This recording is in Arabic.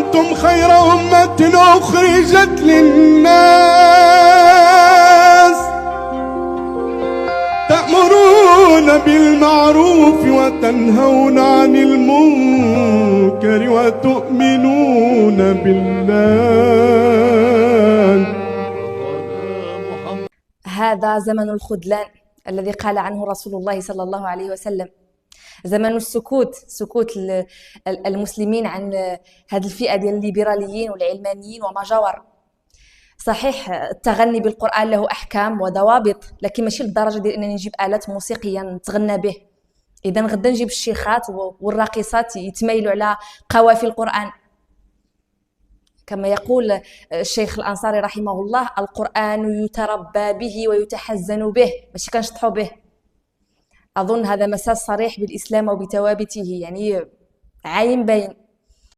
كنتم خير أمة أخرجت للناس تأمرون بالمعروف وتنهون عن المنكر وتؤمنون بالله. هذا زمن الخذلان الذي قال عنه رسول الله صلى الله عليه وسلم، زمن السكوت، سكوت المسلمين عن هذه الفئة ديال الليبراليين والعلمانيين وما جاور. صحيح التغني بالقرآن له أحكام وضوابط، لكن ماشي للدرجة ديال أنني نجيب آلات موسيقية نتغنى به. إذا غدا نجيب الشيخات والراقصات يتميلوا على قوافي القرآن. كما يقول الشيخ الأنصاري رحمه الله: القرآن يتربى به ويتحزن به، ماشي كنشطحوا به. أظن هذا مساس صريح بالإسلام وبثوابته، يعني عاين باين.